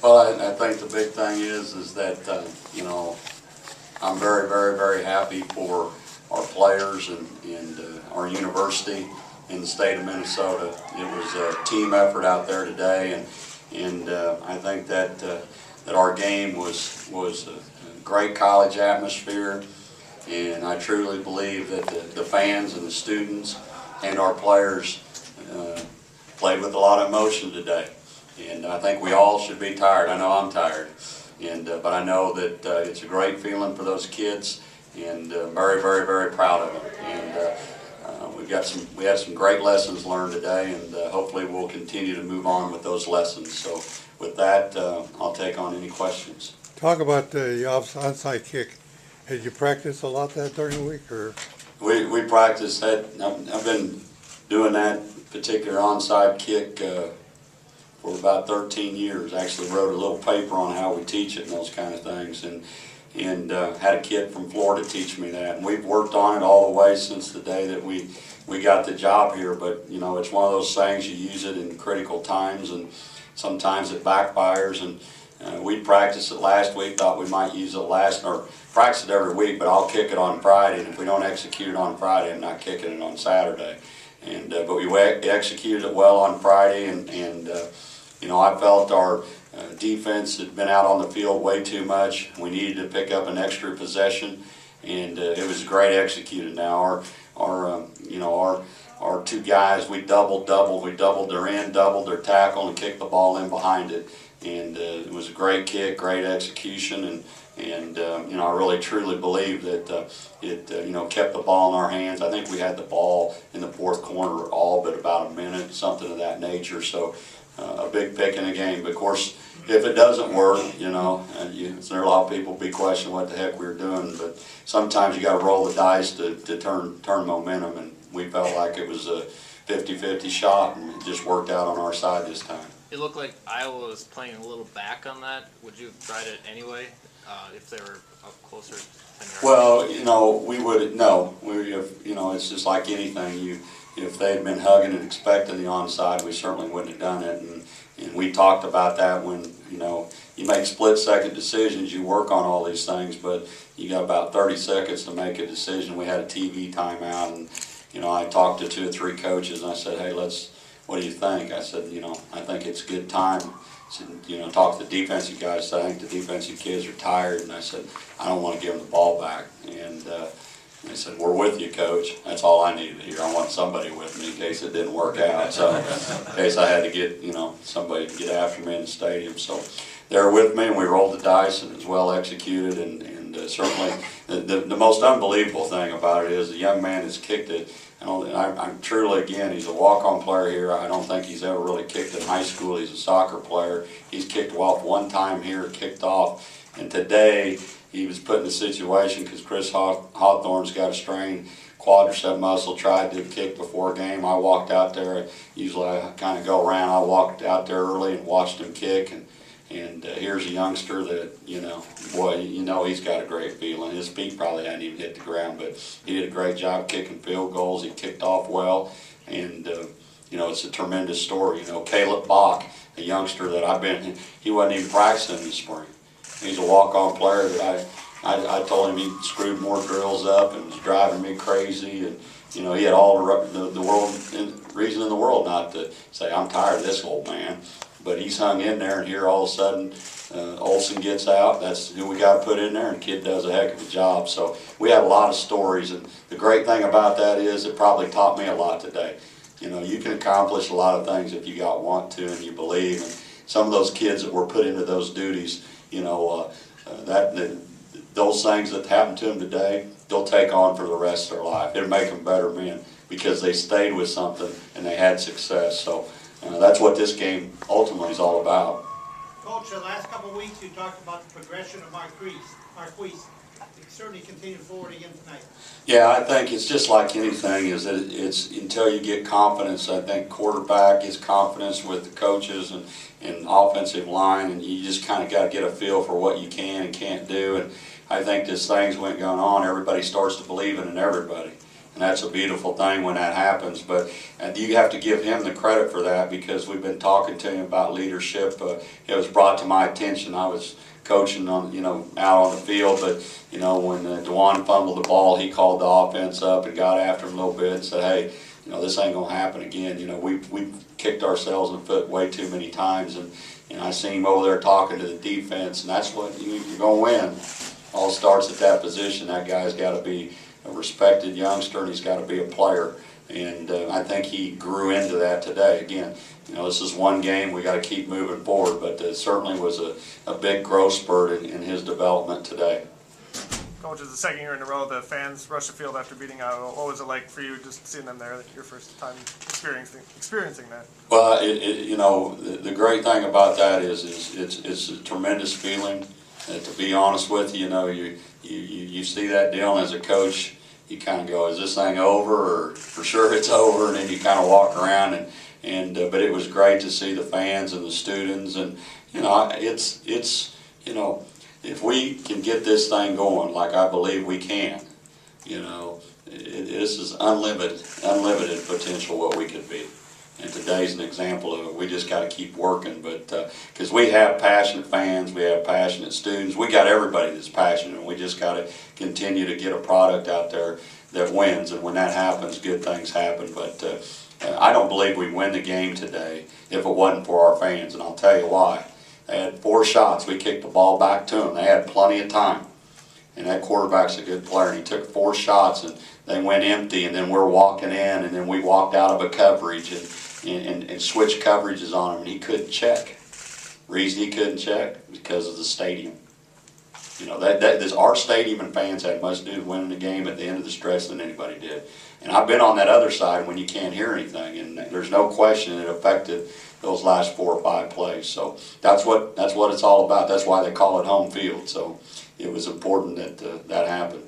Well, I think the big thing is that, you know, I'm very, very, very happy for our players and our university in the state of Minnesota. It was a team effort out there today, and I think that that our game was a great college atmosphere, and I truly believe that the fans and the students and our players played with a lot of emotion today. And I think we all should be tired. I know I'm tired, but I know that it's a great feeling for those kids, and very, very, very proud of them. And we had some great lessons learned today, and hopefully we'll continue to move on with those lessons. So with that, I'll take on any questions. Talk about the onside kick. Did you practice a lot that during the week, or? We practiced that. I've been doing that particular onside kick for about 13 years. Actually wrote a little paper on how we teach it and those kind of things, and had a kid from Florida teach me that. And we've worked on it all the way since the day that we got the job here. But you know, it's one of those things, you use it in critical times, and sometimes it backfires. And we practiced it last week. Thought we might use it or practice it every week, but I'll kick it on Friday. And if we don't execute it on Friday, I'm not kicking it on Saturday. And but we executed it well on Friday, and you know, I felt our defense had been out on the field way too much. We needed to pick up an extra possession, and it was great executed. Now our two guys, we doubled their end, doubled their tackle, and kicked the ball in behind it. And it was a great kick, great execution, and you know, I really truly believe that it you know, kept the ball in our hands. I think we had the ball in the fourth quarter all but about a minute, something of that nature. So a big pick in the game. But of course, if it doesn't work, you know, there are a lot of people be questioning what the heck we were doing. But sometimes you got to roll the dice to turn momentum, and we felt like it was a 50-50 shot, and it just worked out on our side this time. It looked like Iowa was playing a little back on that. Would you have tried it anyway if they were up closer 10 yards? Well, you know, we would no. You know, it's just like anything. If they had been hugging and expecting the onside, we certainly wouldn't have done it. And we talked about that when, you know, you make split-second decisions, you work on all these things, but you got about 30 seconds to make a decision. We had a TV timeout, and you know, I talked to 2 or 3 coaches, and I said, hey, what do you think? I said, you know, I think it's a good time. I said, you know, talk to the defensive guys. I said, I think the defensive kids are tired, and I said, I don't want to give them the ball back. And they said, we're with you, Coach. That's all I needed to hear. I want somebody with me in case it didn't work out. So in case I had to get, you know, somebody to get after me in the stadium. So they're with me, and we rolled the dice, and it was well executed. And certainly the most unbelievable thing about it is the young man has kicked it. I'm truly, again, he's a walk-on player here. I don't think he's ever really kicked in high school. He's a soccer player. He's kicked off one time here, kicked off. And today, he was put in a situation because Chris Hawthorne's got a strained quadricep muscle, tried to kick before a game. I walked out there. Usually I kind of go around. I walked out there early and watched him kick. And here's a youngster that, you know, boy, you know, he's got a great feeling. His feet probably hadn't even hit the ground, but he did a great job kicking field goals. He kicked off well, and you know, it's a tremendous story. You know, Caleb Bach, a youngster that he wasn't even practicing this spring. He's a walk-on player that I told him he screwed more drills up and was driving me crazy, and you know, he had all the reason in the world not to say, I'm tired of this old man. But he's hung in there, and here all of a sudden Olsen gets out. That's who we got to put in there, and the kid does a heck of a job. So we had a lot of stories, and the great thing about that is it probably taught me a lot today. You know, you can accomplish a lot of things if you want to and you believe. And some of those kids that were put into those duties, you know, those things that happened to them today, they'll take on for the rest of their life. It'll make them better men because they stayed with something and they had success. So that's what this game ultimately is all about. Coach, the last couple of weeks you talked about the progression of Marquise. It certainly continued forward again tonight. Yeah, I think it's just like anything, is that it's until you get confidence. I think quarterback gets confidence with the coaches and offensive line, and you just kind of got to get a feel for what you can and can't do. And I think as things went going on, everybody starts to believe in everybody. And that's a beautiful thing when that happens, but you have to give him the credit for that, because we've been talking to him about leadership. It was brought to my attention. I was coaching on, out on the field, but, when DeJuan fumbled the ball, he called the offense up and got after him a little bit and said, hey, this ain't gonna happen again. We've kicked ourselves in the foot way too many times, and I seen him over there talking to the defense, and that's what you're gonna win. All starts at that position. That guy's got to be a respected youngster, and he's got to be a player. And I think he grew into that today. Again, this is one game. We got to keep moving forward, but it certainly was a big growth spurt in his development today. Coach, it's the second year in a row the fans rushed the field after beating Iowa. What was it like for you just seeing them there, your first time experiencing that? Well, the great thing about that is it's a tremendous feeling. To be honest with you, you see that deal, and as a coach, you kind of go, is this thing over, or for sure it's over, and then you kind of walk around, but it was great to see the fans and the students, and if we can get this thing going like I believe we can, this is unlimited potential what we could be. And today's an example of it. We just got to keep working, but because we have passionate fans, we have passionate students, we got everybody that's passionate, and we just got to continue to get a product out there that wins. And when that happens, good things happen. But I don't believe we win the game today if it wasn't for our fans, and I'll tell you why. They had 4 shots. We kicked the ball back to them. They had plenty of time. And that quarterback's a good player, and he took 4 shots, and they went empty, and then we're walking in, and then we walked out of a coverage and switched coverages on him, and he couldn't check. Reason he couldn't check? Because of the stadium. Our stadium and fans had much to do with winning the game at the end of the stretch than anybody did. And I've been on that other side when you can't hear anything, and there's no question it affected those last 4 or 5 plays. So that's what it's all about. That's why they call it home field. So it was important that that happened.